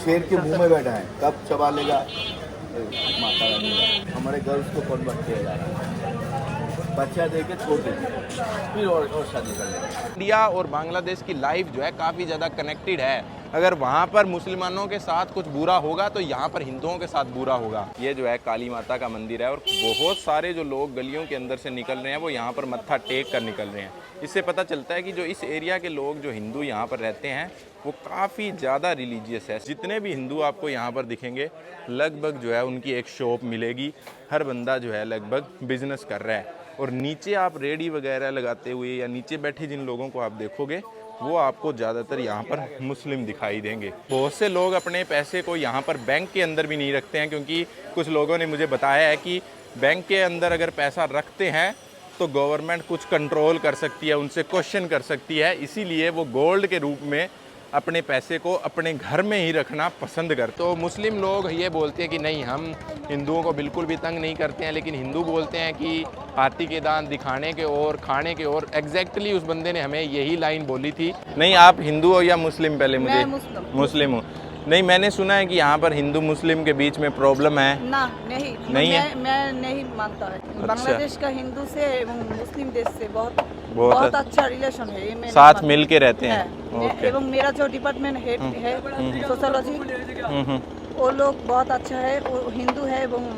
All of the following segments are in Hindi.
शेर के मुंह में बैठा है, कब चबा लेगा माता रानी का। हमारे गर्ल्स को कौन बच्चे जा रहा है, बच्चा दे के छोड़ देंगे, फिर और शादी कर लेंगे। इंडिया और बांग्लादेश की लाइफ जो है काफ़ी ज़्यादा कनेक्टेड है। अगर वहाँ पर मुसलमानों के साथ कुछ बुरा होगा तो यहाँ पर हिंदुओं के साथ बुरा होगा। ये जो है काली माता का मंदिर है और बहुत सारे जो लोग गलियों के अंदर से निकल रहे हैं वो यहाँ पर मत्था टेक कर निकल रहे हैं। इससे पता चलता है कि जो इस एरिया के लोग जो हिंदू यहाँ पर रहते हैं वो काफ़ी ज़्यादा रिलीजियस है। जितने भी हिंदू आपको यहाँ पर दिखेंगे लगभग जो है उनकी एक शॉप मिलेगी। हर बंदा जो है लगभग बिजनेस कर रहा है। और नीचे आप रेडी वगैरह लगाते हुए या नीचे बैठे जिन लोगों को आप देखोगे वो आपको ज़्यादातर यहाँ पर मुस्लिम दिखाई देंगे। बहुत से लोग अपने पैसे को यहाँ पर बैंक के अंदर भी नहीं रखते हैं, क्योंकि कुछ लोगों ने मुझे बताया है कि बैंक के अंदर अगर पैसा रखते हैं तो गवर्नमेंट कुछ कंट्रोल कर सकती है, उनसे क्वेश्चन कर सकती है। इसीलिए वो गोल्ड के रूप में अपने पैसे को अपने घर में ही रखना पसंद करते। तो मुस्लिम लोग ये बोलते हैं कि नहीं, हम हिंदुओं को बिल्कुल भी तंग नहीं करते हैं, लेकिन हिंदू बोलते हैं कि हाथी के दांत दिखाने के और खाने के और। एग्जैक्टली उस बंदे ने हमें यही लाइन बोली थी। नहीं, आप हिंदू हो या मुस्लिम? पहले मुझे मुस्लिम हूँ। नहीं, मैंने सुना है कि यहाँ पर हिंदू मुस्लिम के बीच में प्रॉब्लम है। ना, नहीं है। मैं नहीं मानता है। अच्छा। बांग्लादेश का हिंदू से एवं मुस्लिम देश से बहुत अच्छा रिलेशन है। ये मैं साथ मिल के रहते हैं। ओके। एवं मेरा जो डिपार्टमेंट हेड है सोशोलॉजी, वो लोग बहुत अच्छा है, वो हिंदू है। एवं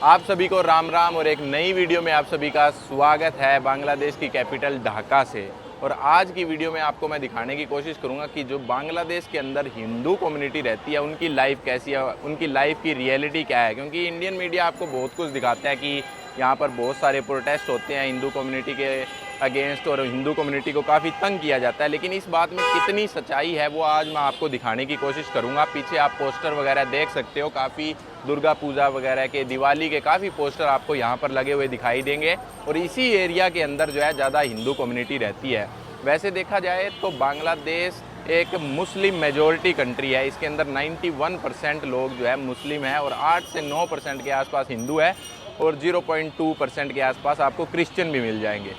आप सभी को राम राम और एक नई वीडियो में आप सभी का स्वागत है बांग्लादेश की कैपिटल ढाका से। और आज की वीडियो में आपको मैं दिखाने की कोशिश करूंगा कि जो बांग्लादेश के अंदर हिंदू कम्युनिटी रहती है उनकी लाइफ कैसी है, उनकी लाइफ की रियलिटी क्या है। क्योंकि इंडियन मीडिया आपको बहुत कुछ दिखाता है कि यहाँ पर बहुत सारे प्रोटेस्ट होते हैं हिंदू कम्युनिटी के अगेंस्ट और हिंदू कम्युनिटी को काफ़ी तंग किया जाता है, लेकिन इस बात में कितनी सच्चाई है वो आज मैं आपको दिखाने की कोशिश करूँगा। पीछे आप पोस्टर वगैरह देख सकते हो, काफ़ी दुर्गा पूजा वगैरह के, दिवाली के काफ़ी पोस्टर आपको यहाँ पर लगे हुए दिखाई देंगे। और इसी एरिया के अंदर जो है ज़्यादा हिंदू कम्युनिटी रहती है। वैसे देखा जाए तो बांग्लादेश एक मुस्लिम मेजॉरिटी कंट्री है। इसके अंदर 91% लोग जो है मुस्लिम है और 8 से 9% के आसपास हिंदू है और 0.2% के आसपास आपको क्रिश्चियन भी मिल जाएंगे।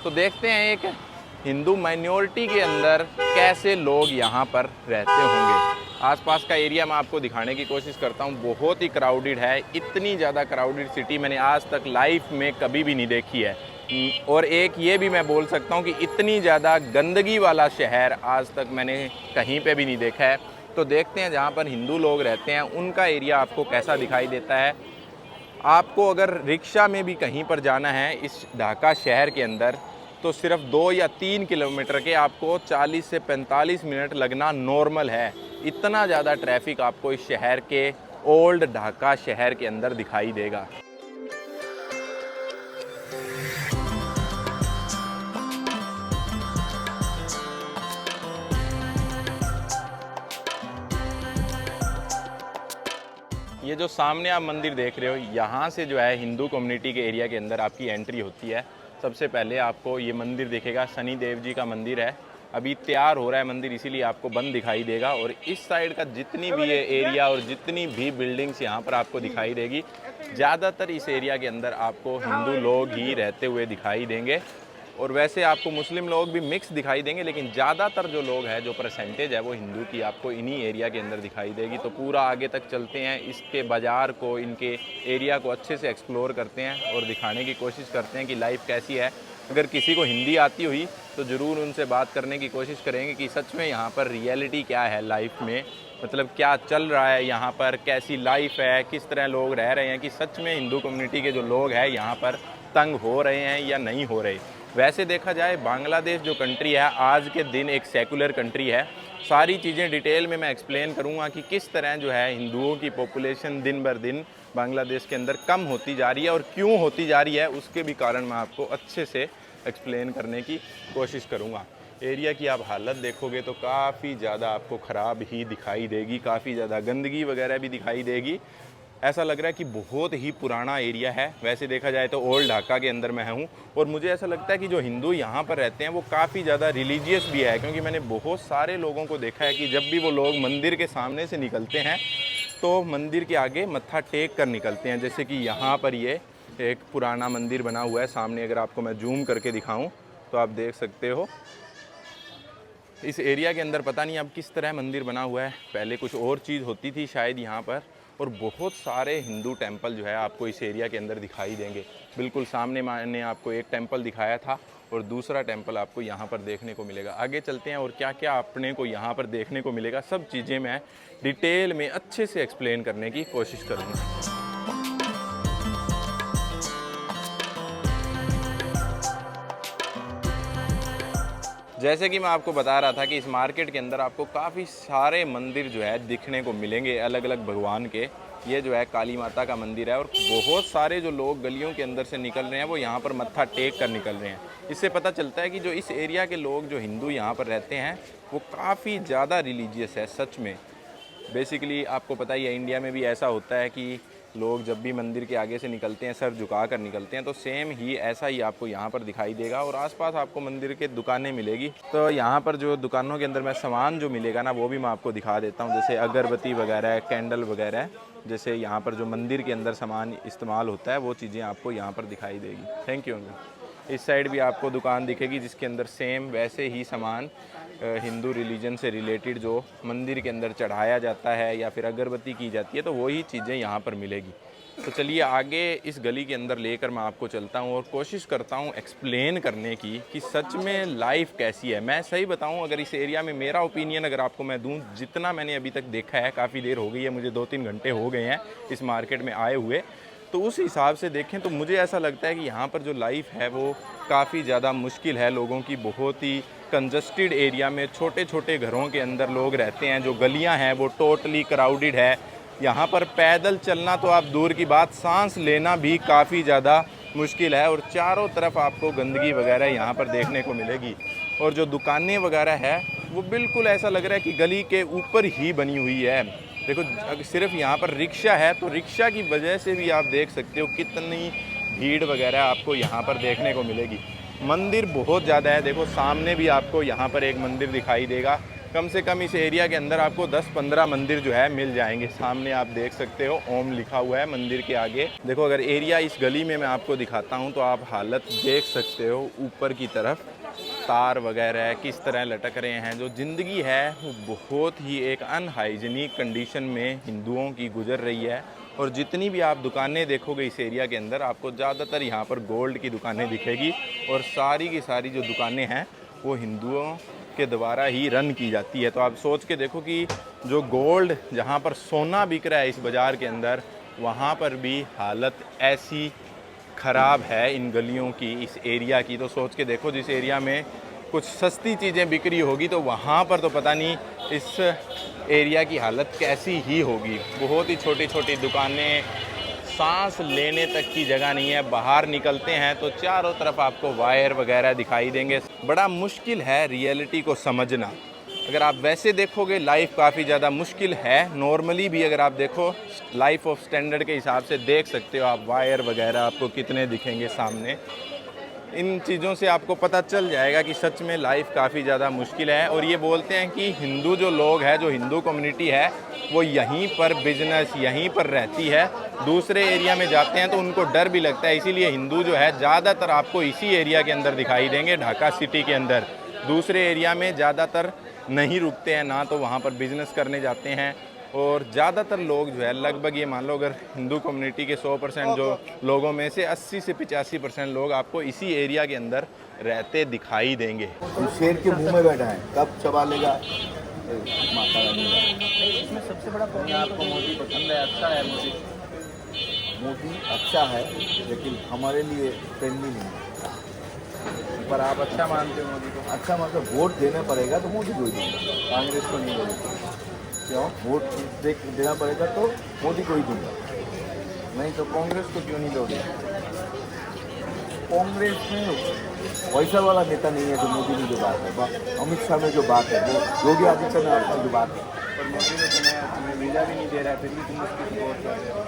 तो देखते हैं एक हिंदू माइनॉरिटी के अंदर कैसे लोग यहाँ पर रहते होंगे। आसपास का एरिया मैं आपको दिखाने की कोशिश करता हूँ। बहुत ही क्राउडेड है। इतनी ज़्यादा क्राउडेड सिटी मैंने आज तक लाइफ में कभी भी नहीं देखी है। और एक ये भी मैं बोल सकता हूँ कि इतनी ज़्यादा गंदगी वाला शहर आज तक मैंने कहीं पे भी नहीं देखा है। तो देखते हैं जहाँ पर हिंदू लोग रहते हैं उनका एरिया आपको कैसा दिखाई देता है। आपको अगर रिक्शा में भी कहीं पर जाना है इस ढाका शहर के अंदर तो सिर्फ 2 या 3 किलोमीटर के आपको 40 से 45 मिनट लगना नॉर्मल है। इतना ज़्यादा ट्रैफिक आपको इस शहर के ओल्ड ढाका शहर के अंदर दिखाई देगा। ये जो सामने आप मंदिर देख रहे हो, यहाँ से जो है हिंदू कम्युनिटी के एरिया के अंदर आपकी एंट्री होती है। सबसे पहले आपको ये मंदिर दिखेगा, शनि देव जी का मंदिर है। अभी तैयार हो रहा है मंदिर, इसीलिए आपको बंद दिखाई देगा। और इस साइड का जितनी भी ये एरिया और जितनी भी बिल्डिंग्स यहाँ पर आपको दिखाई देगी, ज़्यादातर इस एरिया के अंदर आपको हिंदू लोग ही रहते हुए दिखाई देंगे। और वैसे आपको मुस्लिम लोग भी मिक्स दिखाई देंगे, लेकिन ज़्यादातर जो लोग हैं, जो परसेंटेज है वो हिंदू की आपको इन्हीं एरिया के अंदर दिखाई देगी। तो पूरा आगे तक चलते हैं, इसके बाज़ार को, इनके एरिया को अच्छे से एक्सप्लोर करते हैं और दिखाने की कोशिश करते हैं कि लाइफ कैसी है। अगर किसी को हिंदी आती हुई तो ज़रूर उनसे बात करने की कोशिश करेंगे कि सच में यहाँ पर रियलिटी क्या है लाइफ में, मतलब क्या चल रहा है यहाँ पर, कैसी लाइफ है, किस तरह लोग रह रहे हैं, कि सच में हिंदू कम्युनिटी के जो लोग हैं यहाँ पर तंग हो रहे हैं या नहीं हो रहे। वैसे देखा जाए बांग्लादेश जो कंट्री है आज के दिन एक सेकुलर कंट्री है। सारी चीज़ें डिटेल में मैं एक्सप्लेन करूँगा कि किस तरह जो है हिंदुओं की पॉपुलेशन दिन बर दिन बांग्लादेश के अंदर कम होती जा रही है और क्यों होती जा रही है, उसके भी कारण मैं आपको अच्छे से एक्सप्लेन करने की कोशिश करूँगा। एरिया की आप हालत देखोगे तो काफ़ी ज़्यादा आपको ख़राब ही दिखाई देगी, काफ़ी ज़्यादा गंदगी वगैरह भी दिखाई देगी। ऐसा लग रहा है कि बहुत ही पुराना एरिया है। वैसे देखा जाए तो ओल्ड ढाका के अंदर मैं हूँ और मुझे ऐसा लगता है कि जो हिंदू यहाँ पर रहते हैं वो काफ़ी ज़्यादा रिलीजियस भी है, क्योंकि मैंने बहुत सारे लोगों को देखा है कि जब भी वो लोग मंदिर के सामने से निकलते हैं तो मंदिर के आगे मत्था टेक कर निकलते हैं। जैसे कि यहाँ पर ये एक पुराना मंदिर बना हुआ है सामने, अगर आपको मैं जूम करके दिखाऊँ तो आप देख सकते हो इस एरिया के अंदर पता नहीं अब किस तरह मंदिर बना हुआ है। पहले कुछ और चीज़ होती थी शायद यहाँ पर, और बहुत सारे हिंदू टेंपल जो है आपको इस एरिया के अंदर दिखाई देंगे। बिल्कुल सामने मैंने आपको एक टेंपल दिखाया था और दूसरा टेंपल आपको यहाँ पर देखने को मिलेगा। आगे चलते हैं और क्या क्या अपने को यहाँ पर देखने को मिलेगा, सब चीज़ें मैं डिटेल में अच्छे से एक्सप्लेन करने की कोशिश करूँगा। जैसे कि मैं आपको बता रहा था कि इस मार्केट के अंदर आपको काफ़ी सारे मंदिर जो है दिखने को मिलेंगे अलग अलग भगवान के। ये जो है काली माता का मंदिर है और बहुत सारे जो लोग गलियों के अंदर से निकल रहे हैं वो यहाँ पर मत्था टेक कर निकल रहे हैं। इससे पता चलता है कि जो इस एरिया के लोग जो हिंदू यहाँ पर रहते हैं वो काफ़ी ज़्यादा रिलीजियस है सच में। बेसिकली आपको पता ही है इंडिया में भी ऐसा होता है कि लोग जब भी मंदिर के आगे से निकलते हैं सर झुका कर निकलते हैं, तो सेम ही ऐसा ही आपको यहाँ पर दिखाई देगा। और आसपास आपको मंदिर के दुकानें मिलेगी। तो यहाँ पर जो दुकानों के अंदर मैं सामान जो मिलेगा ना वो भी मैं आपको दिखा देता हूँ, जैसे अगरबत्ती वगैरह, कैंडल वगैरह, जैसे यहाँ पर जो मंदिर के अंदर सामान इस्तेमाल होता है वो चीज़ें आपको यहाँ पर दिखाई देगी। Thank you uncle. इस साइड भी आपको दुकान दिखेगी जिसके अंदर सेम वैसे ही सामान हिंदू रिलीजन से रिलेटेड जो मंदिर के अंदर चढ़ाया जाता है या फिर अगरबत्ती की जाती है तो वही चीज़ें यहाँ पर मिलेगी। तो चलिए आगे इस गली के अंदर लेकर मैं आपको चलता हूँ और कोशिश करता हूँ एक्सप्लेन करने की कि सच में लाइफ कैसी है। मैं सही बताऊँ, अगर इस एरिया में मेरा ओपिनियन अगर आपको मैं दूँ, जितना मैंने अभी तक देखा है, काफ़ी देर हो गई है, मुझे 2-3 घंटे हो गए हैं इस मार्केट में आए हुए, तो उस हिसाब से देखें तो मुझे ऐसा लगता है कि यहाँ पर जो लाइफ है वो काफ़ी ज़्यादा मुश्किल है लोगों की। बहुत ही कंजस्टेड एरिया में छोटे छोटे घरों के अंदर लोग रहते हैं, जो गलियाँ हैं वो टोटली क्राउडेड है। यहाँ पर पैदल चलना तो आप दूर की बात, सांस लेना भी काफ़ी ज़्यादा मुश्किल है। और चारों तरफ आपको गंदगी वगैरह यहाँ पर देखने को मिलेगी। और जो दुकानें वगैरह है वो बिल्कुल ऐसा लग रहा है कि गली के ऊपर ही बनी हुई है। देखो सिर्फ यहाँ पर रिक्शा है तो रिक्शा की वजह से भी आप देख सकते हो कितनी भीड़ वगैरह आपको यहाँ पर देखने को मिलेगी। मंदिर बहुत ज़्यादा है। देखो सामने भी आपको यहाँ पर एक मंदिर दिखाई देगा। कम से कम इस एरिया के अंदर आपको 10-15 मंदिर जो है मिल जाएंगे। सामने आप देख सकते हो ओम लिखा हुआ है मंदिर के आगे। देखो अगर एरिया इस गली में मैं आपको दिखाता हूँ तो आप हालत देख सकते हो। ऊपर की तरफ तार वगैरह किस तरह लटक रहे हैं। जो ज़िंदगी है वो बहुत ही एक अनहाइजीनिक कंडीशन में हिंदुओं की गुजर रही है। और जितनी भी आप दुकानें देखोगे इस एरिया के अंदर आपको ज़्यादातर यहाँ पर गोल्ड की दुकानें दिखेगी। और सारी की सारी जो दुकानें हैं वो हिंदुओं के द्वारा ही रन की जाती है। तो आप सोच के देखो कि जो गोल्ड, जहाँ पर सोना बिक रहा है इस बाज़ार के अंदर, वहाँ पर भी हालत ऐसी ख़राब है इन गलियों की, इस एरिया की। तो सोच के देखो जिस एरिया में कुछ सस्ती चीज़ें बिक रही होगी तो वहाँ पर तो पता नहीं इस एरिया की हालत कैसी ही होगी। बहुत ही छोटी छोटी दुकानें, सांस लेने तक की जगह नहीं है। बाहर निकलते हैं तो चारों तरफ आपको वायर वगैरह दिखाई देंगे। बड़ा मुश्किल है रियलिटी को समझना। अगर आप वैसे देखोगे लाइफ काफ़ी ज़्यादा मुश्किल है। नॉर्मली भी अगर आप देखो लाइफ ऑफ स्टैंडर्ड के हिसाब से देख सकते हो आप, वायर वगैरह आपको कितने दिखेंगे सामने। इन चीज़ों से आपको पता चल जाएगा कि सच में लाइफ काफ़ी ज़्यादा मुश्किल है। और ये बोलते हैं कि हिंदू जो लोग हैं, जो हिंदू कम्युनिटी है, वो यहीं पर बिजनेस यहीं पर रहती है। दूसरे एरिया में जाते हैं तो उनको डर भी लगता है। इसीलिए हिंदू जो है ज़्यादातर आपको इसी एरिया के अंदर दिखाई देंगे, ढाका सिटी के अंदर। दूसरे एरिया में ज़्यादातर नहीं रुकते हैं, ना तो वहाँ पर बिज़नेस करने जाते हैं। और ज़्यादातर लोग जो है लगभग ये मान लो अगर हिंदू कम्युनिटी के 100% जो लोगों में से 80 से 85% लोग आपको इसी एरिया के अंदर रहते दिखाई देंगे। शेर के मुंह में बैठा है, कब चबा लेगा माता रानी का। इसमें सबसे बड़ा प्रॉब्लम आपको मोदी पसंद है, अच्छा है मोदी। मोदी अच्छा है लेकिन हमारे लिए फ्रेंडली नहीं है। पर आप अच्छा मानते हो मोदी को? अच्छा मतलब वोट देना पड़ेगा तो मोदी को ही दूंगा, कांग्रेस को नहीं दूंगा। क्यों? वोट देना पड़ेगा तो मोदी को ही दूंगा, नहीं तो कांग्रेस को क्यों नहीं दोगे? कांग्रेस में पैसा वाला नेता नहीं है जो मोदी में जो बात है, अमित शाह में जो बात है, वो योगी आदित्यनाथ का जो बात है। पर मोदी ने तुम्हें वीज़ा भी नहीं दे रहा है, फिर भी तुम उसकी वोट कर रहे हो।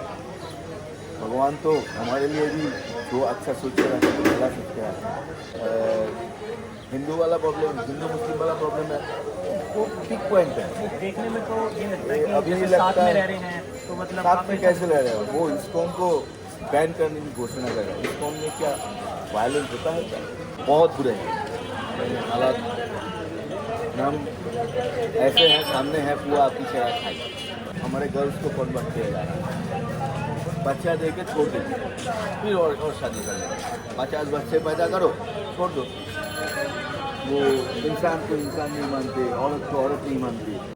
भगवान तो हमारे लिए भी जो अच्छा सोच रहा है तो भला सकते हैं। हिंदू वाला प्रॉब्लम, हिंदू मुस्लिम वाला प्रॉब्लम है, वो ठीक पॉइंट है। देखने में तो ये लगता है कि अभी जैसे लगता साथ में है रह रहे हैं तो मतलब साथ में कैसे रह रहे हो? वो इस्कॉन को बैन करने की घोषणा कर रहा है। इस्कॉन में क्या वायलेंस होता है क्या? बहुत बुरे हैं। हालात हम ऐसे हैं, सामने है पूरा आपकी शराब खाई। हमारे गर्ल्स को कन्वर्ट किया जा रहा है, बच्चा दे के छोड़ देंगे, फिर और शादी कर लेंगे। 50 बच्चे पैदा करो, छोड़ दो। वो इंसान को इंसान नहीं मानते, औरत को औरत नहीं मानती।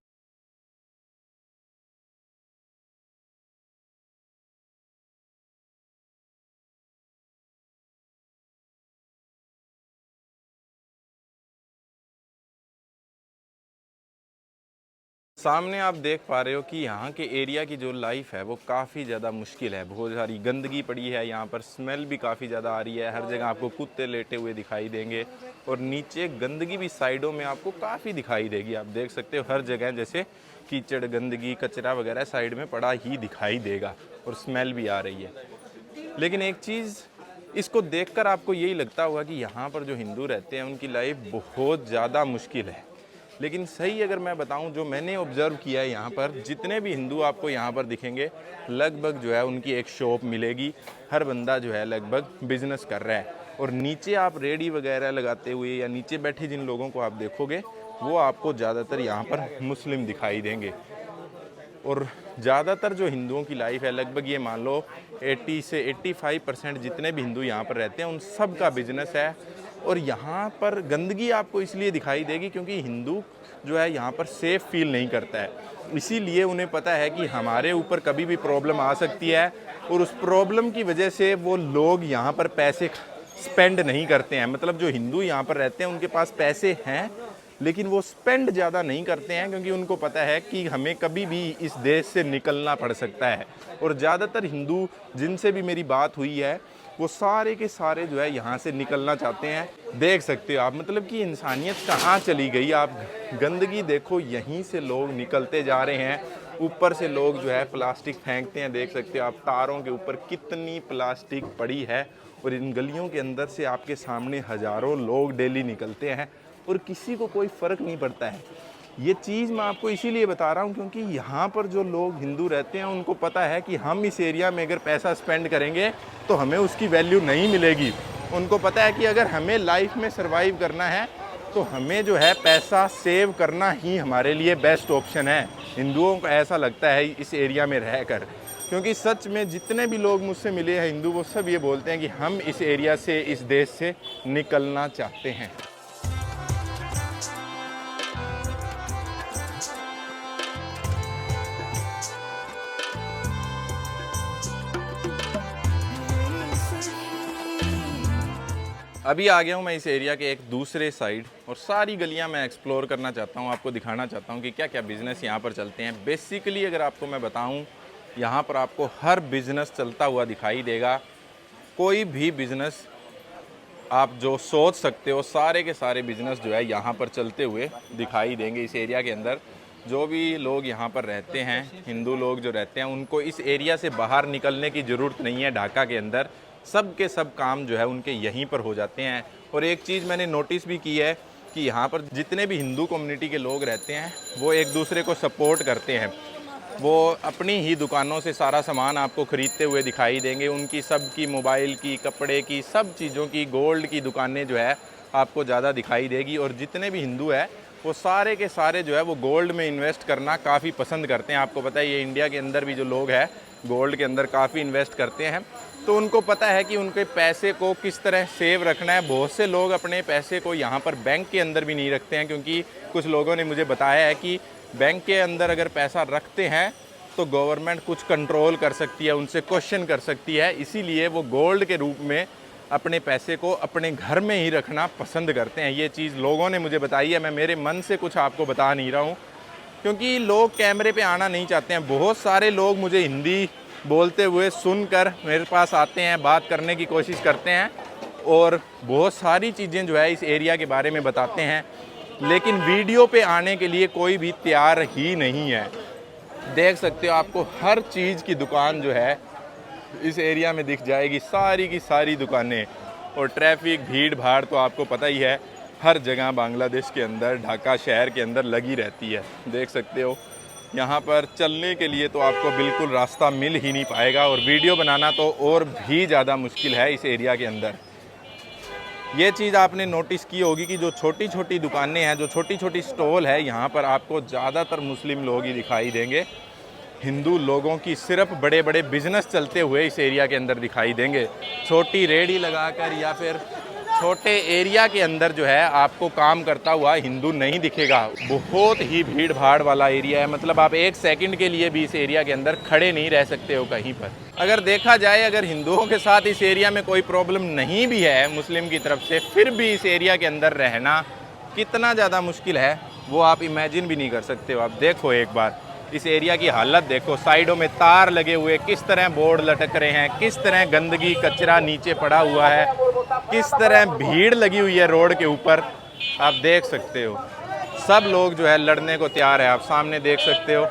सामने आप देख पा रहे हो कि यहाँ के एरिया की जो लाइफ है वो काफ़ी ज़्यादा मुश्किल है। बहुत सारी गंदगी पड़ी है यहाँ पर, स्मेल भी काफ़ी ज़्यादा आ रही है। हर जगह आपको कुत्ते लेटे हुए दिखाई देंगे और नीचे गंदगी भी साइडों में आपको काफ़ी दिखाई देगी। आप देख सकते हो हर जगह जैसे कीचड़, गंदगी, कचरा वगैरह साइड में पड़ा ही दिखाई देगा और स्मेल भी आ रही है। लेकिन एक चीज़, इसको देखकर आपको यही लगता होगा कि यहाँ पर जो हिंदू रहते हैं उनकी लाइफ बहुत ज़्यादा मुश्किल है। लेकिन सही अगर मैं बताऊं, जो मैंने ऑब्ज़र्व किया है यहाँ पर, जितने भी हिंदू आपको यहाँ पर दिखेंगे लगभग जो है उनकी एक शॉप मिलेगी। हर बंदा जो है लगभग बिजनेस कर रहा है। और नीचे आप रेडी वगैरह लगाते हुए या नीचे बैठे जिन लोगों को आप देखोगे वो आपको ज़्यादातर यहाँ पर मुस्लिम दिखाई देंगे। और ज़्यादातर जो हिंदुओं की लाइफ है, लगभग ये मान लो 80 से 85% जितने भी हिंदू यहाँ पर रहते हैं उन सब का बिजनेस है। और यहाँ पर गंदगी आपको इसलिए दिखाई देगी क्योंकि हिंदू जो है यहाँ पर सेफ़ फील नहीं करता है। इसीलिए उन्हें पता है कि हमारे ऊपर कभी भी प्रॉब्लम आ सकती है और उस प्रॉब्लम की वजह से वो लोग यहाँ पर पैसे स्पेंड नहीं करते हैं। मतलब जो हिंदू यहाँ पर रहते हैं उनके पास पैसे हैं लेकिन वो स्पेंड ज़्यादा नहीं करते हैं क्योंकि उनको पता है कि हमें कभी भी इस देश से निकलना पड़ सकता है। और ज़्यादातर हिंदू जिनसे भी मेरी बात हुई है वो सारे के सारे जो है यहाँ से निकलना चाहते हैं। देख सकते हो आप, मतलब कि इंसानियत कहाँ चली गई। आप गंदगी देखो, यहीं से लोग निकलते जा रहे हैं। ऊपर से लोग जो है प्लास्टिक फेंकते हैं। देख सकते हो आप तारों के ऊपर कितनी प्लास्टिक पड़ी है। और इन गलियों के अंदर से आपके सामने हज़ारों लोग डेली निकलते हैं और किसी को कोई फ़र्क नहीं पड़ता है। ये चीज़ मैं आपको इसीलिए बता रहा हूँ क्योंकि यहाँ पर जो लोग हिंदू रहते हैं उनको पता है कि हम इस एरिया में अगर पैसा स्पेंड करेंगे तो हमें उसकी वैल्यू नहीं मिलेगी। उनको पता है कि अगर हमें लाइफ में सर्वाइव करना है तो हमें जो है पैसा सेव करना ही हमारे लिए बेस्ट ऑप्शन है। हिंदुओं को ऐसा लगता है इस एरिया में रहकर, क्योंकि सच में जितने भी लोग मुझसे मिले हैं हिंदू, वो सब ये बोलते हैं कि हम इस एरिया से, इस देश से निकलना चाहते हैं। अभी आ गया हूँ मैं इस एरिया के एक दूसरे साइड और सारी गलियाँ मैं एक्सप्लोर करना चाहता हूँ, आपको दिखाना चाहता हूँ कि क्या क्या बिज़नेस यहाँ पर चलते हैं। बेसिकली अगर आपको मैं बताऊँ, यहाँ पर आपको हर बिज़नेस चलता हुआ दिखाई देगा। कोई भी बिज़नेस आप जो सोच सकते हो सारे के सारे बिज़नेस जो है यहाँ पर चलते हुए दिखाई देंगे। इस एरिया के अंदर जो भी लोग यहाँ पर रहते हैं, हिंदू लोग जो रहते हैं, उनको इस एरिया से बाहर निकलने की ज़रूरत नहीं है। ढाका के अंदर सब के सब काम जो है उनके यहीं पर हो जाते हैं। और एक चीज़ मैंने नोटिस भी की है कि यहाँ पर जितने भी हिंदू कम्युनिटी के लोग रहते हैं वो एक दूसरे को सपोर्ट करते हैं। वो अपनी ही दुकानों से सारा सामान आपको ख़रीदते हुए दिखाई देंगे। उनकी सबकी मोबाइल की, कपड़े की, सब चीज़ों की, गोल्ड की दुकानें जो है आपको ज़्यादा दिखाई देगी। और जितने भी हिंदू है वो सारे के सारे जो है वो गोल्ड में इन्वेस्ट करना काफ़ी पसंद करते हैं। आपको पता है ये इंडिया के अंदर भी जो लोग हैं गोल्ड के अंदर काफ़ी इन्वेस्ट करते हैं। तो उनको पता है कि उनके पैसे को किस तरह सेव रखना है। बहुत से लोग अपने पैसे को यहाँ पर बैंक के अंदर भी नहीं रखते हैं, क्योंकि कुछ लोगों ने मुझे बताया है कि बैंक के अंदर अगर पैसा रखते हैं तो गवर्नमेंट कुछ कंट्रोल कर सकती है, उनसे क्वेश्चन कर सकती है। इसीलिए वो गोल्ड के रूप में अपने पैसे को अपने घर में ही रखना पसंद करते हैं। ये चीज़ लोगों ने मुझे बताई है, मैं मेरे मन से कुछ आपको बता नहीं रहा हूँ, क्योंकि लोग कैमरे पे आना नहीं चाहते हैं। बहुत सारे लोग मुझे हिंदी बोलते हुए सुनकर मेरे पास आते हैं, बात करने की कोशिश करते हैं और बहुत सारी चीज़ें जो है इस एरिया के बारे में बताते हैं, लेकिन वीडियो पे आने के लिए कोई भी तैयार ही नहीं है। देख सकते हो आपको हर चीज़ की दुकान जो है इस एरिया में दिख जाएगी, सारी की सारी दुकानें। और ट्रैफिक, भीड़ भाड़ तो आपको पता ही है, हर जगह बांग्लादेश के अंदर, ढाका शहर के अंदर लगी रहती है। देख सकते हो यहाँ पर चलने के लिए तो आपको बिल्कुल रास्ता मिल ही नहीं पाएगा और वीडियो बनाना तो और भी ज़्यादा मुश्किल है इस एरिया के अंदर। ये चीज़ आपने नोटिस की होगी कि जो छोटी छोटी दुकानें हैं, जो छोटी छोटी स्टॉल है, यहाँ पर आपको ज़्यादातर मुस्लिम लोग ही दिखाई देंगे। हिंदू लोगों की सिर्फ बड़े बड़े बिजनेस चलते हुए इस एरिया के अंदर दिखाई देंगे। छोटी रेहड़ी लगाकर या फिर छोटे एरिया के अंदर जो है आपको काम करता हुआ हिंदू नहीं दिखेगा। बहुत ही भीड़ भाड़ वाला एरिया है, मतलब आप एक सेकंड के लिए भी इस एरिया के अंदर खड़े नहीं रह सकते हो कहीं पर। अगर देखा जाए, अगर हिंदुओं के साथ इस एरिया में कोई प्रॉब्लम नहीं भी है मुस्लिम की तरफ से, फिर भी इस एरिया के अंदर रहना कितना ज़्यादा मुश्किल है वो आप इमेजिन भी नहीं कर सकते हो। आप देखो एक बार इस एरिया की हालत देखो, साइडों में तार लगे हुए, किस तरह बोर्ड लटक रहे हैं, किस तरह गंदगी कचरा नीचे पड़ा हुआ है, किस तरह भीड़ लगी हुई है रोड के ऊपर, आप देख सकते हो। सब लोग जो है लड़ने को तैयार है, आप सामने देख सकते हो।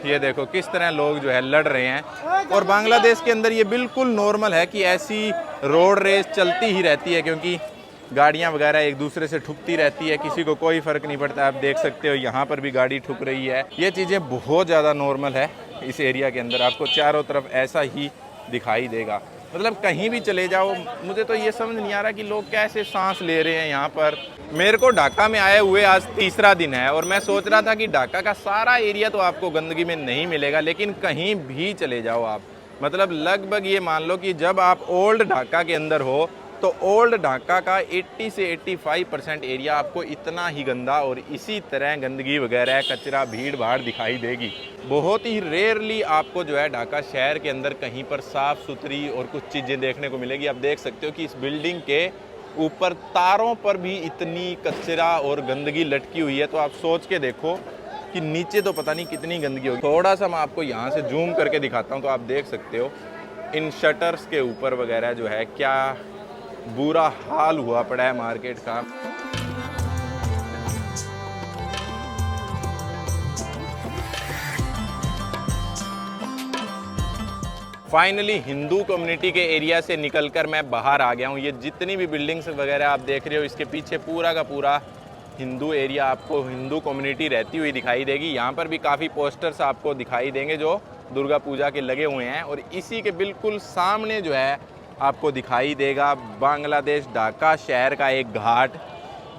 ये देखो किस तरह लोग जो है लड़ रहे हैं। और बांग्लादेश के अंदर ये बिल्कुल नॉर्मल है कि ऐसी रोड रेस चलती ही रहती है, क्योंकि गाड़ियां वगैरह एक दूसरे से ठुकती रहती है, किसी को कोई फ़र्क नहीं पड़ता। आप देख सकते हो यहाँ पर भी गाड़ी ठुक रही है। ये चीज़ें बहुत ज़्यादा नॉर्मल है इस एरिया के अंदर, आपको चारों तरफ ऐसा ही दिखाई देगा। मतलब कहीं भी चले जाओ, मुझे तो ये समझ नहीं आ रहा कि लोग कैसे सांस ले रहे हैं यहाँ पर। मेरे को ढाका में आए हुए आज तीसरा दिन है और मैं सोच रहा था कि ढाका का सारा एरिया तो आपको गंदगी में नहीं मिलेगा, लेकिन कहीं भी चले जाओ आप, मतलब लगभग ये मान लो कि जब आप ओल्ड ढाका के अंदर हो तो ओल्ड ढाका का 80 से 85% एरिया आपको इतना ही गंदा और इसी तरह गंदगी वगैरह कचरा भीड़ भाड़ दिखाई देगी। बहुत ही रेयरली आपको जो है ढाका शहर के अंदर कहीं पर साफ़ सुथरी और कुछ चीज़ें देखने को मिलेगी। आप देख सकते हो कि इस बिल्डिंग के ऊपर तारों पर भी इतनी कचरा और गंदगी लटकी हुई है, तो आप सोच के देखो कि नीचे तो पता नहीं कितनी गंदगी होगी। थोड़ा सा मैं आपको यहाँ से जूम करके दिखाता हूँ तो आप देख सकते हो इन शटर्स के ऊपर वगैरह जो है क्या बुरा हाल हुआ पड़ा है मार्केट का। फाइनली हिंदू कम्युनिटी के एरिया से निकलकर मैं बाहर आ गया हूँ। ये जितनी भी बिल्डिंग्स वगैरह आप देख रहे हो, इसके पीछे पूरा का पूरा हिंदू एरिया, आपको हिंदू कम्युनिटी रहती हुई दिखाई देगी। यहाँ पर भी काफ़ी पोस्टर्स आपको दिखाई देंगे जो दुर्गा पूजा के लगे हुए हैं, और इसी के बिल्कुल सामने जो है आपको दिखाई देगा बांग्लादेश ढाका शहर का एक घाट,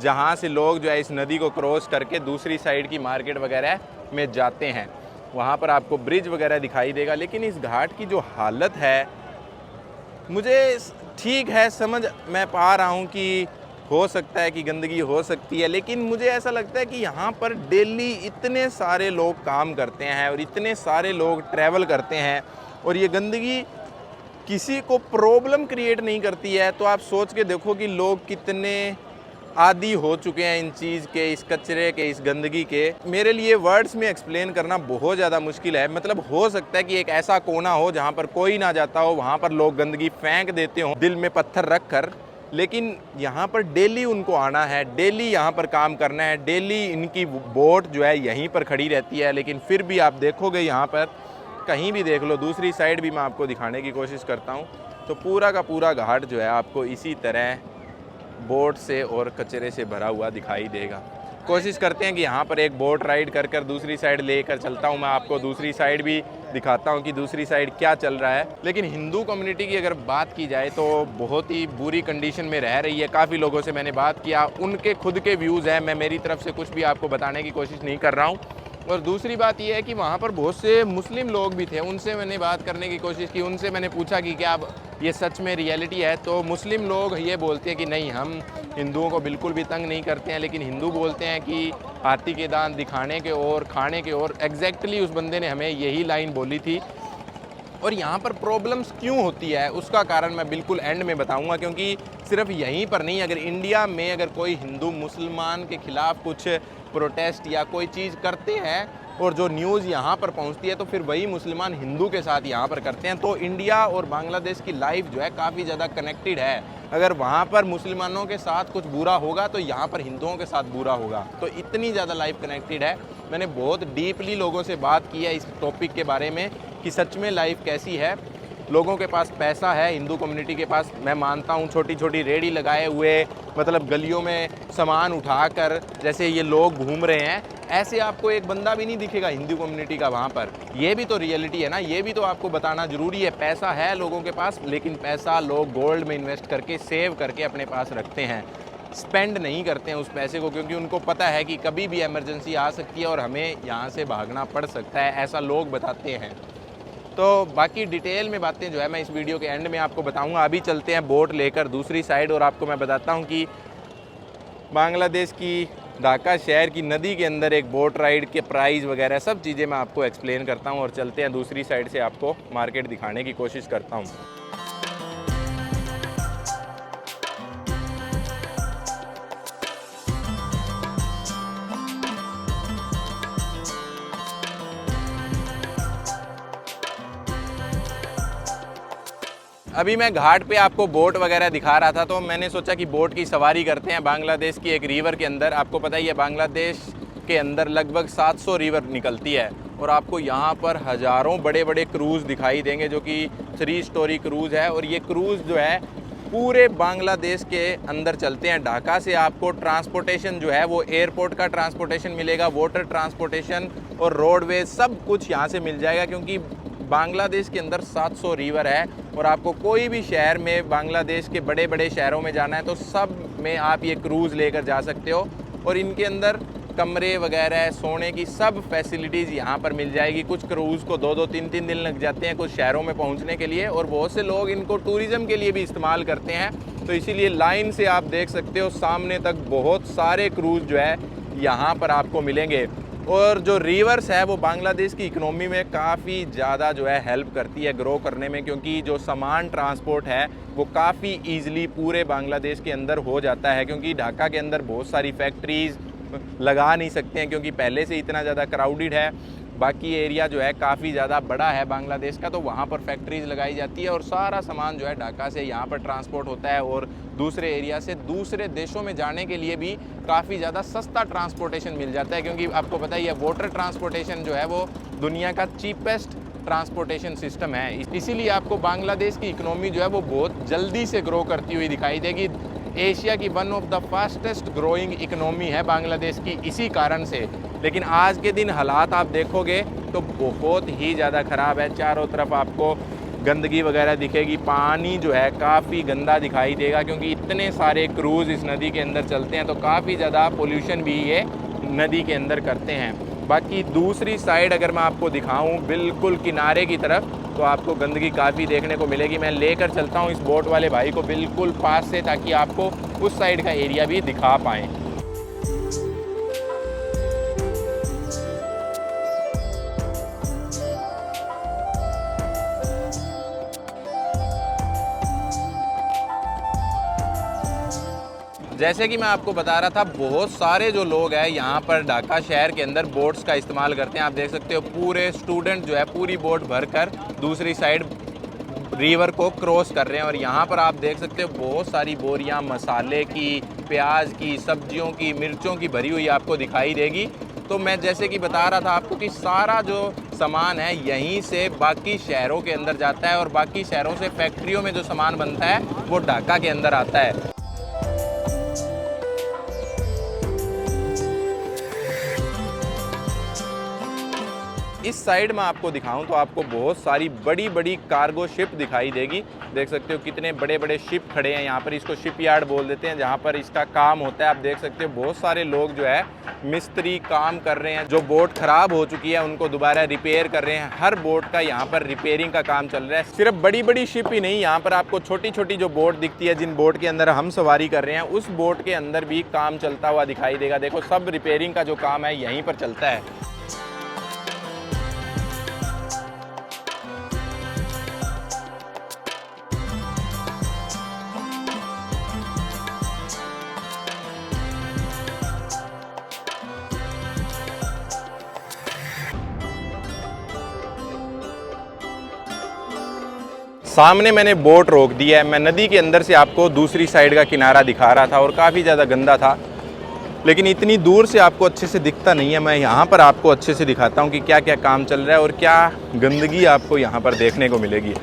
जहाँ से लोग जो है इस नदी को क्रॉस करके दूसरी साइड की मार्केट वगैरह में जाते हैं। वहाँ पर आपको ब्रिज वगैरह दिखाई देगा। लेकिन इस घाट की जो हालत है, मुझे ठीक है समझ मैं पा रहा हूँ कि हो सकता है कि गंदगी हो सकती है, लेकिन मुझे ऐसा लगता है कि यहाँ पर डेली इतने सारे लोग काम करते हैं और इतने सारे लोग ट्रैवल करते हैं, और ये गंदगी किसी को प्रॉब्लम क्रिएट नहीं करती है। तो आप सोच के देखो कि लोग कितने आदी हो चुके हैं इन चीज़ के, इस कचरे के, इस गंदगी के। मेरे लिए वर्ड्स में एक्सप्लेन करना बहुत ज़्यादा मुश्किल है। मतलब हो सकता है कि एक ऐसा कोना हो जहाँ पर कोई ना जाता हो, वहाँ पर लोग गंदगी फेंक देते हो दिल में पत्थर रख कर, लेकिन यहाँ पर डेली उनको आना है, डेली यहाँ पर काम करना है, डेली इनकी बोट जो है यहीं पर खड़ी रहती है। लेकिन फिर भी आप देखोगे यहाँ पर कहीं भी देख लो, दूसरी साइड भी मैं आपको दिखाने की कोशिश करता हूँ, तो पूरा का पूरा घाट जो है आपको इसी तरह बोट से और कचरे से भरा हुआ दिखाई देगा। कोशिश करते हैं कि यहाँ पर एक बोट राइड कर कर दूसरी साइड लेकर चलता हूँ, मैं आपको दूसरी साइड भी दिखाता हूँ कि दूसरी साइड क्या चल रहा है। लेकिन हिंदू कम्युनिटी की अगर बात की जाए तो बहुत ही बुरी कंडीशन में रह रही है। काफ़ी लोगों से मैंने बात किया, उनके खुद के व्यूज़ हैं, मैं मेरी तरफ से कुछ भी आपको बताने की कोशिश नहीं कर रहा हूँ। और दूसरी बात यह है कि वहाँ पर बहुत से मुस्लिम लोग भी थे, उनसे मैंने बात करने की कोशिश की, उनसे मैंने पूछा कि क्या ये सच में रियलिटी है। तो मुस्लिम लोग ये बोलते हैं कि नहीं, हम हिंदुओं को बिल्कुल भी तंग नहीं करते हैं, लेकिन हिंदू बोलते हैं कि हाथी के दांत दिखाने के और खाने के और। एग्जैक्टली उस बंदे ने हमें यही लाइन बोली थी। और यहाँ पर प्रॉब्लम्स क्यों होती है उसका कारण मैं बिल्कुल एंड में बताऊंगा, क्योंकि सिर्फ यहीं पर नहीं, अगर इंडिया में अगर कोई हिंदू मुसलमान के खिलाफ कुछ प्रोटेस्ट या कोई चीज़ करते हैं और जो न्यूज़ यहाँ पर पहुँचती है तो फिर वही मुसलमान हिंदू के साथ यहाँ पर करते हैं। तो इंडिया और बांग्लादेश की लाइफ जो है काफ़ी ज़्यादा कनेक्टेड है। अगर वहाँ पर मुसलमानों के साथ कुछ बुरा होगा तो यहाँ पर हिंदुओं के साथ बुरा होगा। तो इतनी ज़्यादा लाइफ कनेक्टेड है। मैंने बहुत डीपली लोगों से बात की है इस टॉपिक के बारे में कि सच में लाइफ कैसी है। लोगों के पास पैसा है, हिंदू कम्युनिटी के पास मैं मानता हूँ छोटी छोटी रेहड़ी लगाए हुए, मतलब गलियों में सामान उठाकर जैसे ये लोग घूम रहे हैं, ऐसे आपको एक बंदा भी नहीं दिखेगा हिंदू कम्युनिटी का वहाँ पर। ये भी तो रियलिटी है ना, ये भी तो आपको बताना ज़रूरी है। पैसा है लोगों के पास, लेकिन पैसा लोग गोल्ड में इन्वेस्ट करके सेव करके अपने पास रखते हैं, स्पेंड नहीं करते हैं उस पैसे को, क्योंकि उनको पता है कि कभी भी इमरजेंसी आ सकती है और हमें यहाँ से भागना पड़ सकता है, ऐसा लोग बताते हैं। तो बाकी डिटेल में बातें जो है मैं इस वीडियो के एंड में आपको बताऊँगा। अभी चलते हैं बोट लेकर दूसरी साइड और आपको मैं बताता हूँ कि बांग्लादेश की ढाका शहर की नदी के अंदर एक बोट राइड के प्राइस वगैरह सब चीज़ें मैं आपको एक्सप्लेन करता हूँ और चलते हैं दूसरी साइड से आपको मार्केट दिखाने की कोशिश करता हूँ। अभी मैं घाट पे आपको बोट वगैरह दिखा रहा था, तो मैंने सोचा कि बोट की सवारी करते हैं बांग्लादेश की एक रिवर के अंदर। आपको पता ही है बांग्लादेश के अंदर लगभग 700 रिवर निकलती है और आपको यहाँ पर हज़ारों बड़े बड़े क्रूज़ दिखाई देंगे जो कि 3 स्टोरी क्रूज़ है। और ये क्रूज़ जो है पूरे बांग्लादेश के अंदर चलते हैं। ढाका से आपको ट्रांसपोर्टेशन जो है वो एयरपोर्ट का ट्रांसपोर्टेशन मिलेगा, वाटर ट्रांसपोर्टेशन और रोडवेज सब कुछ यहाँ से मिल जाएगा, क्योंकि बांग्लादेश के अंदर 700 रिवर है। और आपको कोई भी शहर में बांग्लादेश के बड़े बड़े शहरों में जाना है तो सब में आप ये क्रूज़ लेकर जा सकते हो। और इनके अंदर कमरे वगैरह सोने की सब फैसिलिटीज़ यहाँ पर मिल जाएगी। कुछ क्रूज़ को 2-2 3-3 दिन लग जाते हैं कुछ शहरों में पहुँचने के लिए, और बहुत से लोग इनको टूरिज़्म के लिए भी इस्तेमाल करते हैं। तो इसीलिए लाइन से आप देख सकते हो सामने तक बहुत सारे क्रूज़ जो है यहाँ पर आपको मिलेंगे। और जो रिवर्स है वो बांग्लादेश की इकोनॉमी में काफ़ी ज़्यादा जो है हेल्प करती है ग्रो करने में, क्योंकि जो सामान ट्रांसपोर्ट है वो काफ़ी ईजिली पूरे बांग्लादेश के अंदर हो जाता है। क्योंकि ढाका के अंदर बहुत सारी फैक्ट्रीज़ लगा नहीं सकते हैं क्योंकि पहले से इतना ज़्यादा क्राउडेड है। बाकी एरिया जो है काफ़ी ज़्यादा बड़ा है बांग्लादेश का, तो वहाँ पर फैक्ट्रीज़ लगाई जाती है और सारा सामान जो है ढाका से यहाँ पर ट्रांसपोर्ट होता है। और दूसरे एरिया से दूसरे देशों में जाने के लिए भी काफ़ी ज़्यादा सस्ता ट्रांसपोर्टेशन मिल जाता है, क्योंकि आपको पता ही है वाटर ट्रांसपोर्टेशन जो है वो दुनिया का चीपेस्ट ट्रांसपोर्टेशन सिस्टम है। इसीलिए आपको बांग्लादेश की इकनॉमी जो है वो बहुत जल्दी से ग्रो करती हुई दिखाई देगी। एशिया की one of the fastest growing economy है बांग्लादेश की इसी कारण से। लेकिन आज के दिन हालात आप देखोगे तो बहुत ही ज़्यादा ख़राब है। चारों तरफ आपको गंदगी वगैरह दिखेगी, पानी जो है काफ़ी गंदा दिखाई देगा, क्योंकि इतने सारे क्रूज़ इस नदी के अंदर चलते हैं तो काफ़ी ज़्यादा पोल्यूशन भी ये नदी के अंदर करते हैं। बाकी दूसरी साइड अगर मैं आपको दिखाऊं बिल्कुल किनारे की तरफ, तो आपको गंदगी काफ़ी देखने को मिलेगी। मैं लेकर चलता हूं इस बोट वाले भाई को बिल्कुल पास से, ताकि आपको उस साइड का एरिया भी दिखा पाएँ। जैसे कि मैं आपको बता रहा था, बहुत सारे जो लोग हैं यहाँ पर ढाका शहर के अंदर बोट्स का इस्तेमाल करते हैं। आप देख सकते हो पूरे स्टूडेंट जो है पूरी बोट भरकर दूसरी साइड रिवर को क्रॉस कर रहे हैं। और यहाँ पर आप देख सकते हो बहुत सारी बोरियाँ मसाले की, प्याज की, सब्जियों की, मिर्चों की भरी हुई आपको दिखाई देगी। तो मैं जैसे कि बता रहा था आपको कि सारा जो सामान है यहीं से बाकी शहरों के अंदर जाता है और बाकी शहरों से फैक्ट्रियों में जो सामान बनता है वो ढाका के अंदर आता है। इस साइड में आपको दिखाऊं तो आपको बहुत सारी बड़ी बड़ी कार्गो शिप दिखाई देगी। देख सकते हो कितने बड़े बड़े शिप खड़े हैं यहाँ पर। इसको शिप यार्ड बोल देते हैं जहाँ पर इसका काम होता है। आप देख सकते हो बहुत सारे लोग जो है मिस्त्री काम कर रहे हैं। जो बोट ख़राब हो चुकी है उनको दोबारा रिपेयर कर रहे हैं। हर बोट का यहाँ पर रिपेयरिंग का काम चल रहा है। सिर्फ बड़ी बड़ी शिप ही नहीं, यहाँ पर आपको छोटी छोटी जो बोट दिखती है, जिन बोट के अंदर हम सवारी कर रहे हैं, उस बोट के अंदर भी काम चलता हुआ दिखाई देगा। देखो सब रिपेयरिंग का जो काम है यहीं पर चलता है। सामने मैंने बोट रोक दी है। मैं नदी के अंदर से आपको दूसरी साइड का किनारा दिखा रहा था और काफ़ी ज़्यादा गंदा था, लेकिन इतनी दूर से आपको अच्छे से दिखता नहीं है। मैं यहाँ पर आपको अच्छे से दिखाता हूँ कि क्या क्या काम चल रहा है और क्या गंदगी आपको यहाँ पर देखने को मिलेगी।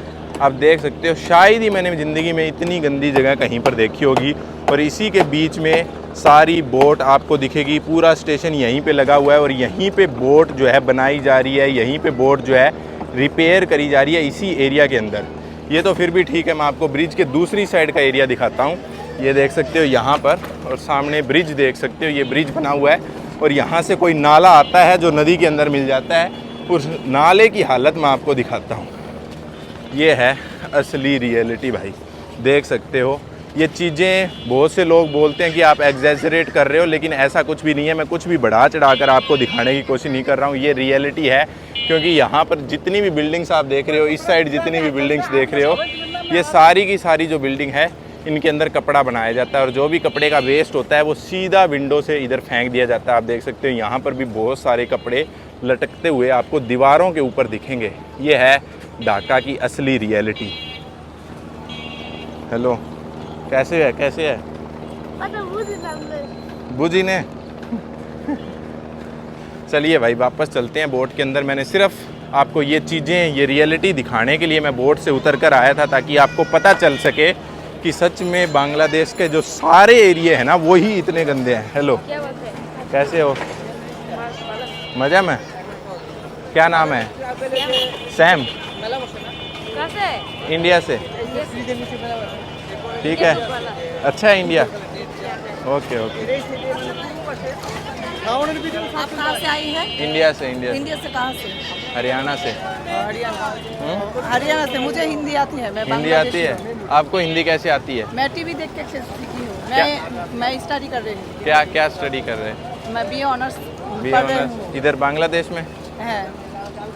आप देख सकते हो शायद ही मैंने ज़िंदगी में इतनी गंदी जगह कहीं पर देखी होगी। और इसी के बीच में सारी बोट आपको दिखेगी, पूरा स्टेशन यहीं पे लगा हुआ है और यहीं पे बोट जो है बनाई जा रही है, यहीं पे बोट जो है रिपेयर करी जा रही है इसी एरिया के अंदर। ये तो फिर भी ठीक है, मैं आपको ब्रिज के दूसरी साइड का एरिया दिखाता हूँ। ये देख सकते हो यहाँ पर, और सामने ब्रिज देख सकते हो, ये ब्रिज बना हुआ है और यहाँ से कोई नाला आता है जो नदी के अंदर मिल जाता है। उस नाले की हालत मैं आपको दिखाता हूँ। ये है असली रियलिटी भाई, देख सकते हो। ये चीज़ें बहुत से लोग बोलते हैं कि आप एग्जैजरेट कर रहे हो, लेकिन ऐसा कुछ भी नहीं है। मैं कुछ भी बढ़ा चढ़ा कर आपको दिखाने की कोशिश नहीं कर रहा हूँ, ये रियलिटी है। क्योंकि यहाँ पर जितनी भी बिल्डिंग्स आप देख रहे हो, इस साइड जितनी भी बिल्डिंग्स देख रहे हो, ये सारी की सारी जो बिल्डिंग है, इनके अंदर कपड़ा बनाया जाता है और जो भी कपड़े का वेस्ट होता है वो सीधा विंडो से इधर फेंक दिया जाता है। आप देख सकते हो यहाँ पर भी बहुत सारे कपड़े लटकते हुए आपको दीवारों के ऊपर दिखेंगे। ये है ढाका की असली रियलिटी। हेलो, कैसे है, कैसे है बुजी ने? चलिए भाई वापस चलते हैं बोट के अंदर। मैंने सिर्फ आपको ये चीज़ें, ये रियलिटी दिखाने के लिए मैं बोट से उतर कर आया था, ताकि आपको पता चल सके कि सच में बांग्लादेश के जो सारे एरिए हैं ना, वही इतने गंदे हैं। हेलो, कैसे हो? मज़ा में? क्या नाम है? सैम। इंडिया से? ठीक है, अच्छा है इंडिया। Okay okay. आप कहाँ से आई हैं? इंडिया से। इंडिया से कहाँ से? हरियाणा से। हरियाणा से। मुझे हिंदी आती है, मैं हिंदी आती है? आपको हिंदी कैसे आती है? मैं टीवी देख के सीखी हूँ। मैं स्टडी कर रही हूँ। क्या क्या स्टडी कर रहे हैं? मैं BA ऑनर्स BA ऑनर्स इधर बांग्लादेश में है।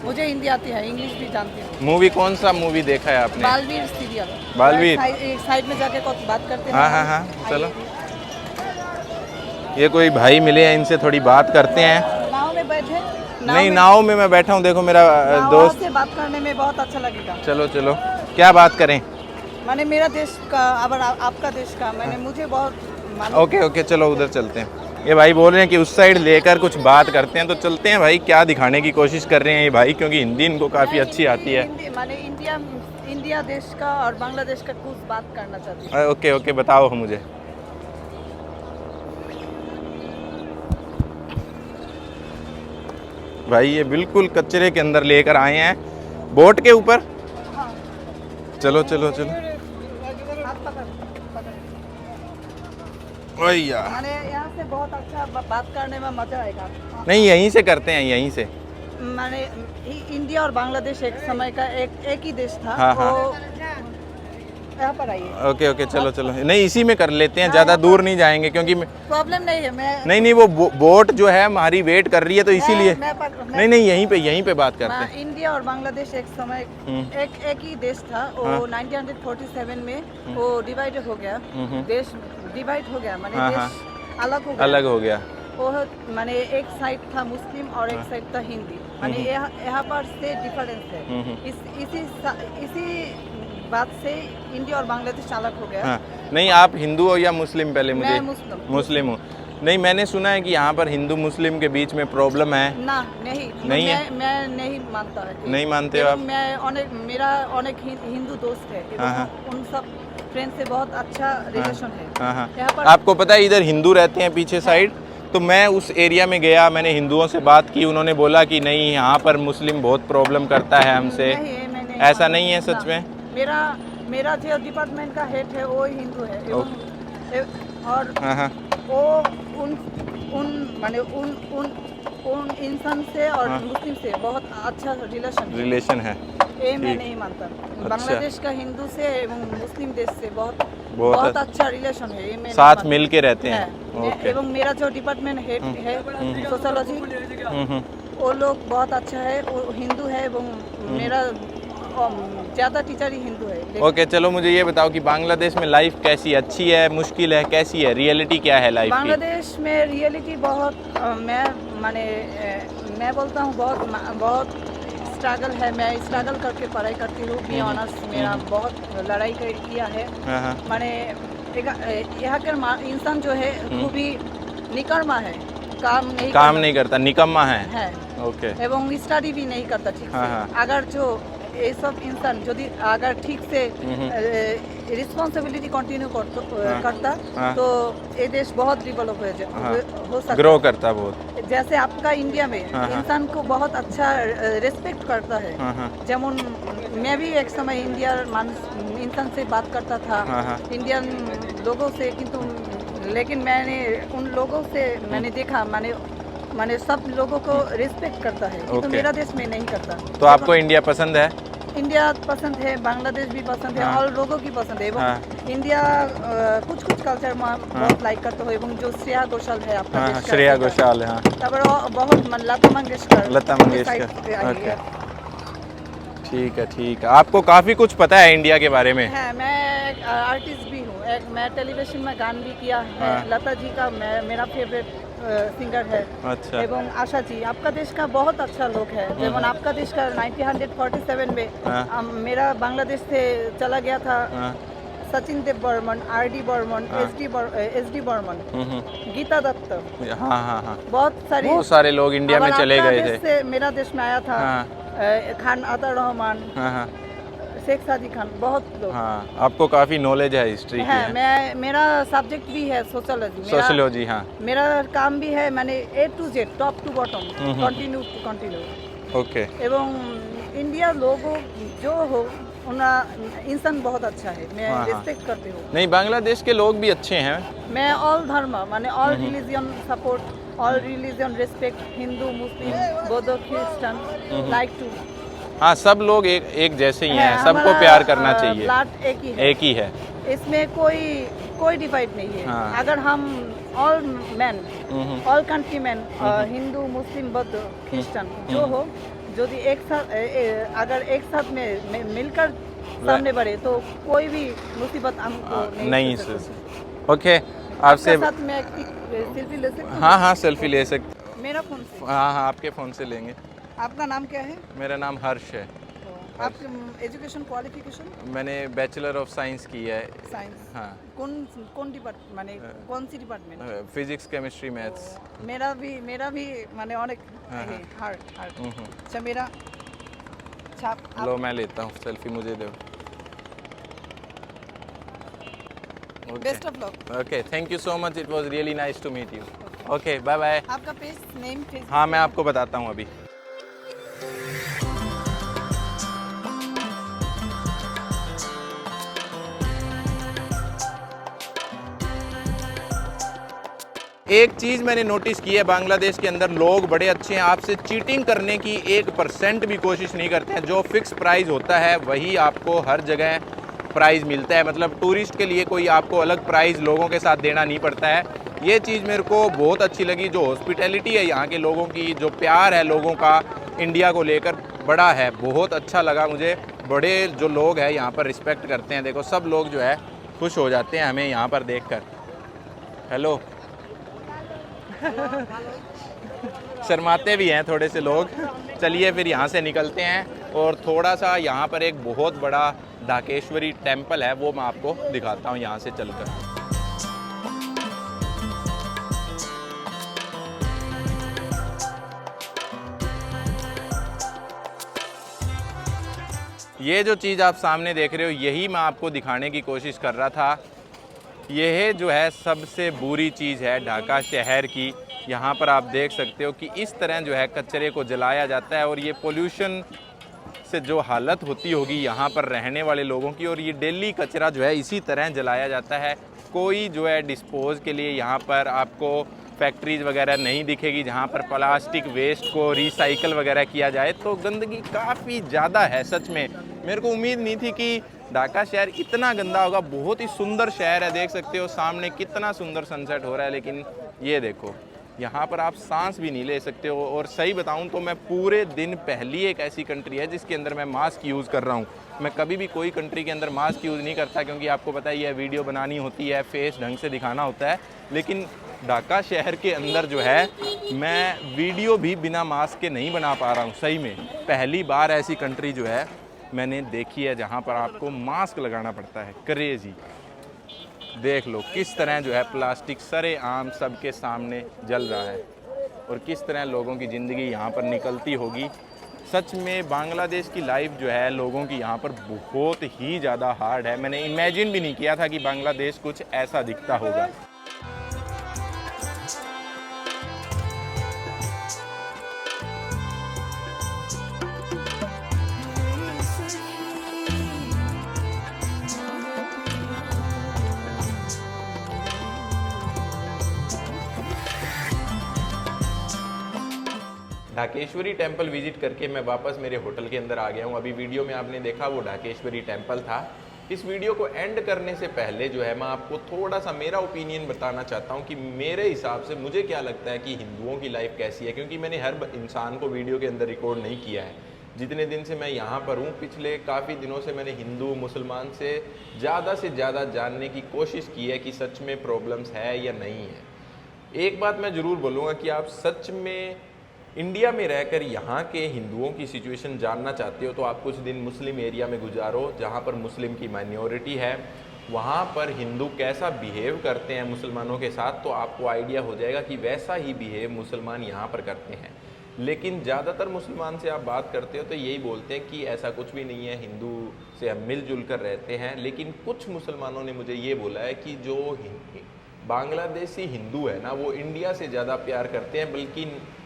मुझे हिंदी आती है, इंग्लिश भी जानती हूँ। मूवी कौन सा मूवी देखा है आपने? बालवीर सीरियल। बालवीर? एक साइड में जाके कुछ बात करते हैं। हाँ हाँ हाँ, चलो। ये कोई भाई मिले हैं, इनसे थोड़ी बात करते हैं। नाव में बैठे? नहीं, नाव में मैं बैठा हूँ। देखो मेरा दोस्त से बात करने में बहुत अच्छा लगेगा। चलो चलो, क्या बात करें? मैंने मेरा देश का, अब आपका देश का, मैंने मुझे बहुत ओके ओके, चलो उधर चलते हैं। ये भाई बोल रहे हैं कि उस साइड लेकर कुछ बात करते हैं, तो चलते हैं भाई। क्या दिखाने की कोशिश कर रहे हैं ये भाई, क्योंकि हिंदी इनको काफ़ी अच्छी आती है। मैंने इंडिया देश का और बांग्लादेश का कुछ बात करना चाहती हूँ। ओके ओके, बताओ मुझे। भाई ये बिल्कुल कचरे के अंदर लेकर आए हैं, बोट के ऊपर। चलो चलो चलो। मैंने यहाँ से बहुत अच्छा बात करने में मजा आएगा। नहीं, यहीं से करते हैं, यहीं से। मैंने इंडिया और बांग्लादेश एक समय का एक ही देश था। हाँ, हाँ। यहाँ पर आइए। ओके ओके, चलो चलो। नहीं, इसी में कर लेते हैं, ज़्यादा दूर नहीं जाएंगे, क्योंकि प्रॉब्लम नहीं है। मैं नहीं, वो बोट जो है हमारी वेट कर रही है, तो इसीलिए नहीं, यहीं पे बात करते हैं। इंडिया और बांग्लादेश एक समय एक ही देश था। वो 1947 में वो डिवाइड हो गया। देश डिवाइड हो गया, माने देश अलग हो गया। वो माने एक साइड था मुस्लिम और एक साइड था हिंदी। माने यहाँ पर से डिफरेंस है। इसी बात से इंडिया और बांग्लादेश अलग हो गया। हाँ। नहीं, आप हिंदू हो या मुस्लिम? पहले मुझे। मैं मुस्लिम हूँ। नहीं, मैंने सुना है कि यहाँ पर हिंदू मुस्लिम के बीच में प्रॉब्लम है। ना, नहीं है। मैं नहीं मानता है। नहीं मानते हो आप? मेरा अनेक हिंदू दोस्त है। उन सब फ्रेंड से बहुत अच्छा रिलेशन है। यहाँ पर आपको पता है इधर हिंदू रहते हैं पीछे साइड, तो मैं उस एरिया में गया, मैंने हिंदुओं से बात की, उन्होंने बोला कि नहीं, यहाँ पर मुस्लिम बहुत प्रॉब्लम करता है हमसे। ऐसा नहीं है सच में? मेरा जो डिपार्टमेंट का हेड है वो हिंदू है और वो उन इंसान से और मुस्लिम से बहुत अच्छा रिलेशन है। ये मैं नहीं मानता। अच्छा। बांग्लादेश का हिंदू से एवं मुस्लिम देश से बहुत अच्छा रिलेशन है। ये मैं साथ मिल के रहते हैं। एवं मेरा जो डिपार्टमेंट हेड है सोशोलॉजी, वो लोग बहुत अच्छा है। वो हिंदू है एवं मेरा ज़्यादा टीचर ही हिंदू है। ओके, चलो मुझे ये बताओ कि बांग्लादेश में लाइफ कैसी, अच्छी है, मुश्किल है, कैसी है, रियलिटी क्या है लाइफ की? बांग्लादेश में रियलिटी बहुत मैं बोलता हूँ बहुत स्ट्रगल है। मैं स्ट्रगल करके पढ़ाई करती हूँ। BA ऑनर्स मेरा बहुत लड़ाई किया है। मैंने यहाँ का इंसान जो है वो भी निकम्मा है, काम नहीं करता, निकम्मा है। ओके। एवं स्टडी भी नहीं करता ठीक से। अगर जो এই সব ইনসান যদি अगर ठीक से रिस्पांसिबिलिटी कंटिन्यू करता हाँ। तो ये देश बहुत डेवलप हाँ। हो सकता ग्रो करता बहुत। जैसे आपका इंडिया में हाँ, हाँ। इंसान को बहुत अच्छा रिस्पेक्ट करता है हाँ हाँ যেমন मैं भी एक समय इंडिया इंसान से बात करता था हाँ हाँ इंडियन लोगों से किंतु लेकिन मैंने उन लोगों से मैंने देखा मैंने सब लोगों को रिस्पेक्ट करता है किंतु Okay. मेरा देश में नहीं करता तो आपको इंडिया पसंद है? इंडिया पसंद है बांग्लादेश भी पसंद है हाँ। और लोगों की पसंद है हाँ। इंडिया कुछ कुछ कल्चर में बहुत लाइक करते हो এবং जो श्रेया घोषाल है आपका हाँ देश हाँ का श्रेया singer। घोषाल है हाँ তারপরে बहुत Lata Mangeshkar Lata Mangeshkar side I okay है। ठीक है आपको काफ़ी कुछ पता है इंडिया के बारे में। है मैं एक आर्टिस्ट भी हूँ मैं टेलीविजन में गान भी किया है हाँ। लता जी का मेरा फेवरेट सिंगर है अच्छा এবং आशा जी आपका देश का बहुत अच्छा लोग है जेमन आपका देश का 1947 में हाँ। मेरा बांग्लादेश से चला गया था हाँ सचिन देव बर्मन आर.डी. बर्मन हाँ। एस.डी. बर्मन गीता दत्त हाँ हाँ हाँ बहुत सारे लोग इंडिया में अगर चले आपका गए देश थे। से मेरा देश में आया था हाँ खान अता रहमान हाँ हाँ शेख सादी खान बहुत लोग हाँ आपको काफ़ी नॉलेज है हिस्ट्री की है है? मेरा सब्जेक्ट भी है सोशियोलॉजी सोशियोलॉजी हाँ मेरा काम भी है मैंने A to Z top to bottom continue okay এবং इंडिया लोगों जो हो उनका इंसान बहुत अच्छा है मैं हाँ, हाँ। रिस्पेक्ट करती हूँ नहीं बांग्लादेश के लोग भी अच्छे हैं। मैं ऑल धर्म माने all religion support all religion respect Hindu Muslim बौद्ध क्रिश्चियन लाइक टू हाँ सब लोग एक जैसे ही हैं सबको प्यार करना चाहिए ब्लड एक ही है एक ही है इसमें कोई डिवाइड नहीं है हाँ। अगर हम all man all country man Hindu Muslim बौद्ध क्रिश्चियन जो हो यदि एक साथ अगर एक साथ में मिलकर सामने बढ़े तो कोई भी मुसीबत हमको नहीं कर सकती। ओके आपसे आपके साथ में सेल्फी ले सकती हूँ? हाँ हाँ सेल्फी ले सकते मेरा फोन से हाँ हाँ आपके फ़ोन से लेंगे। आपका नाम क्या है मेरा नाम हर्ष है। आपके एजुकेशन क्वालिफिकेशन मैंने बैचलर ऑफ साइंस की है। साइंस हाँ कौन डिपार्टमेंट माने कौन सी डिपार्टमेंट फिजिक्स केमिस्ट्री मैथ्स। मेरा भी माने अनेक हाँ, हाँ। हार्ड अच्छा मेरा छाप लो मैं लेता हूँ सेल्फी मुझे दो। Best of luck okay thank you so much it was really nice to meet you. Okay bye bye. आपका पेज नेम फेसबुक हाँ मैं आपको बताता हूँ अभी। एक चीज़ मैंने नोटिस की है बांग्लादेश के अंदर लोग बड़े अच्छे हैं आपसे चीटिंग करने की 1% भी कोशिश नहीं करते हैं। जो फिक्स प्राइस होता है वही आपको हर जगह प्राइस मिलता है मतलब टूरिस्ट के लिए कोई आपको अलग प्राइस लोगों के साथ देना नहीं पड़ता है। ये चीज़ मेरे को बहुत अच्छी लगी जो हॉस्पिटैलिटी है यहाँ के लोगों की जो प्यार है लोगों का इंडिया को लेकर बड़ा है बहुत अच्छा लगा मुझे। बड़े जो लोग हैं यहाँ पर रिस्पेक्ट करते हैं देखो सब लोग जो है खुश हो जाते हैं हमें यहाँ पर देखकर। हेलो शर्माते भी हैं थोड़े से लोग। चलिए फिर यहाँ से निकलते हैं और थोड़ा सा यहाँ पर एक बहुत बड़ा ढाकेश्वरी टेम्पल है वो मैं आपको दिखाता हूँ यहाँ से चलकर। ये जो चीज़ आप सामने देख रहे हो यही मैं आपको दिखाने की कोशिश कर रहा था। यह जो है सबसे बुरी चीज़ है ढाका शहर की। यहाँ पर आप देख सकते हो कि इस तरह जो है कचरे को जलाया जाता है और ये पोल्यूशन से जो हालत होती होगी यहाँ पर रहने वाले लोगों की और ये डेली कचरा जो है इसी तरह जलाया जाता है। कोई जो है डिस्पोज के लिए यहाँ पर आपको फैक्ट्रीज वगैरह नहीं दिखेगी जहाँ पर प्लास्टिक वेस्ट को रिसाइकल वगैरह किया जाए। तो गंदगी काफ़ी ज़्यादा है सच में। मेरे को उम्मीद नहीं थी कि ढाका शहर इतना गंदा होगा। बहुत ही सुंदर शहर है देख सकते हो सामने कितना सुंदर सनसेट हो रहा है लेकिन ये देखो यहाँ पर आप सांस भी नहीं ले सकते हो। और सही बताऊँ तो मैं पूरे दिन पहली एक ऐसी कंट्री है जिसके अंदर मैं मास्क यूज़ कर रहा हूँ। मैं कभी भी कोई कंट्री के अंदर मास्क यूज़ नहीं करता क्योंकि आपको पता ही है वीडियो बनानी होती है फेस ढंग से दिखाना होता है। लेकिन ढाका शहर के अंदर जो है मैं वीडियो भी बिना मास्क के नहीं बना पा रहा हूँ। सही में पहली बार ऐसी कंट्री जो है मैंने देखी है जहाँ पर आपको मास्क लगाना पड़ता है। क्रेजी देख लो किस तरह जो है प्लास्टिक सरेआम सबके सामने जल रहा है और किस तरह लोगों की ज़िंदगी यहाँ पर निकलती होगी। सच में बांग्लादेश की लाइफ जो है लोगों की यहाँ पर बहुत ही ज़्यादा हार्ड है। मैंने इमेजिन भी नहीं किया था कि बांग्लादेश कुछ ऐसा दिखता होगा। ढाकेश्वरी टेम्पल विजिट करके मैं वापस मेरे होटल के अंदर आ गया हूँ। अभी वीडियो में आपने देखा वो ढाकेश्वरी टेम्पल था। इस वीडियो को एंड करने से पहले जो है मैं आपको थोड़ा सा मेरा ओपिनियन बताना चाहता हूँ कि मेरे हिसाब से मुझे क्या लगता है कि हिंदुओं की लाइफ कैसी है, क्योंकि मैंने हर इंसान को वीडियो के अंदर रिकॉर्ड नहीं किया है। जितने दिन से मैं यहाँ पर हूँ, पिछले काफ़ी दिनों से मैंने हिंदू मुसलमान से ज़्यादा जानने की कोशिश की है कि सच में प्रॉब्लम्स है या नहीं है। एक बात मैं ज़रूर बोलूँगा कि आप सच में इंडिया में रहकर यहाँ के हिंदुओं की सिचुएशन जानना चाहते हो तो आप कुछ दिन मुस्लिम एरिया में गुजारो जहाँ पर मुस्लिम की माइनॉरिटी है। वहाँ पर हिंदू कैसा बिहेव करते हैं मुसलमानों के साथ, तो आपको आइडिया हो जाएगा कि वैसा ही बिहेव मुसलमान यहाँ पर करते हैं। लेकिन ज़्यादातर मुसलमान से आप बात करते हो तो यही बोलते हैं कि ऐसा कुछ भी नहीं है, हिंदू से हम मिलजुल कर रहते हैं। लेकिन कुछ मुसलमानों ने मुझे ये बोला है कि जो बांग्लादेशी हिंदू है ना, वो इंडिया से ज़्यादा प्यार करते हैं, बल्कि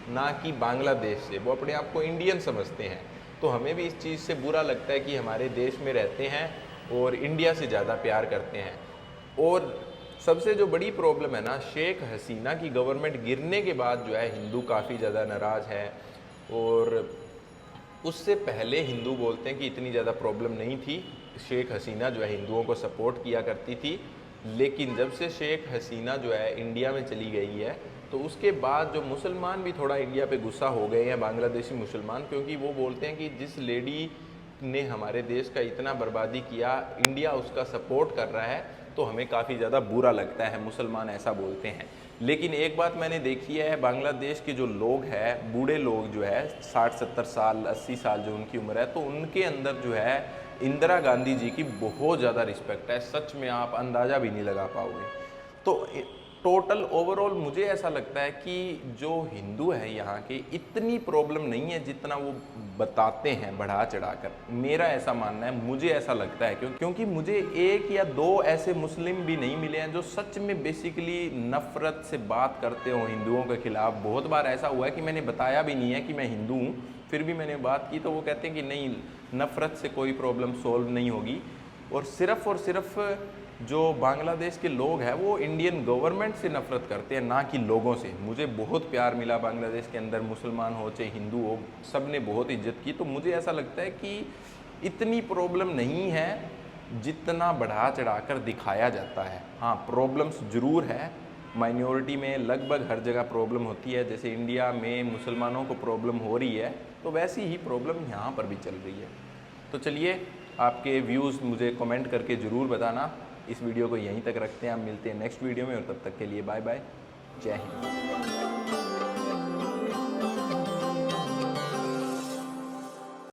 ना कि बांग्लादेश से। वो अपने आप को इंडियन समझते हैं। तो हमें भी इस चीज़ से बुरा लगता है कि हमारे देश में रहते हैं और इंडिया से ज़्यादा प्यार करते हैं। और सबसे जो बड़ी प्रॉब्लम है ना, शेख हसीना की गवर्नमेंट गिरने के बाद जो है हिंदू काफ़ी ज़्यादा नाराज़ है। और उससे पहले हिंदू बोलते हैं कि इतनी ज़्यादा प्रॉब्लम नहीं थी। शेख हसीना जो है हिंदुओं को सपोर्ट किया करती थी। लेकिन जब से शेख हसीना जो है इंडिया में चली गई है तो उसके बाद जो मुसलमान भी थोड़ा इंडिया पे गुस्सा हो गए हैं, बांग्लादेशी मुसलमान, क्योंकि वो बोलते हैं कि जिस लेडी ने हमारे देश का इतना बर्बादी किया, इंडिया उसका सपोर्ट कर रहा है, तो हमें काफ़ी ज़्यादा बुरा लगता है। मुसलमान ऐसा बोलते हैं। लेकिन एक बात मैंने देखी है, बांग्लादेश के जो लोग हैं, बूढ़े लोग जो है 60-70 साल 80 साल जो उनकी उम्र है, तो उनके अंदर जो है इंदिरा गांधी जी की बहुत ज़्यादा रिस्पेक्ट है। सच में आप अंदाज़ा भी नहीं लगा पाओगे। तो टोटल ओवरऑल मुझे ऐसा लगता है कि जो हिंदू हैं यहाँ के, इतनी प्रॉब्लम नहीं है जितना वो बताते हैं बढ़ा चढ़ाकर। मेरा ऐसा मानना है, मुझे ऐसा लगता है, क्योंकि मुझे एक या दो ऐसे मुस्लिम भी नहीं मिले हैं जो सच में बेसिकली नफ़रत से बात करते हो हिंदुओं के खिलाफ। बहुत बार ऐसा हुआ है कि मैंने बताया भी नहीं है कि मैं हिंदू हूँ, फिर भी मैंने बात की तो वो कहते हैं कि नहीं, नफ़रत से कोई प्रॉब्लम सॉल्व नहीं होगी। और सिर्फ जो बांग्लादेश के लोग हैं वो इंडियन गवर्नमेंट से नफ़रत करते हैं, ना कि लोगों से। मुझे बहुत प्यार मिला बांग्लादेश के अंदर, मुसलमान हो चाहे हिंदू हो, सब ने बहुत इज्जत की। तो मुझे ऐसा लगता है कि इतनी प्रॉब्लम नहीं है जितना बढ़ा चढ़ाकर दिखाया जाता है। हाँ, प्रॉब्लम्स ज़रूर है, माइनॉरिटी में लगभग हर जगह प्रॉब्लम होती है। जैसे इंडिया में मुसलमानों को प्रॉब्लम हो रही है, तो वैसी ही प्रॉब्लम यहाँ पर भी चल रही है। तो चलिए, आपके व्यूज़ मुझे कमेंट करके ज़रूर बताना। इस वीडियो को यहीं तक रखते हैं, हम मिलते हैं नेक्स्ट वीडियो में, और तब तक के लिए बाय बाय, जय हिंद।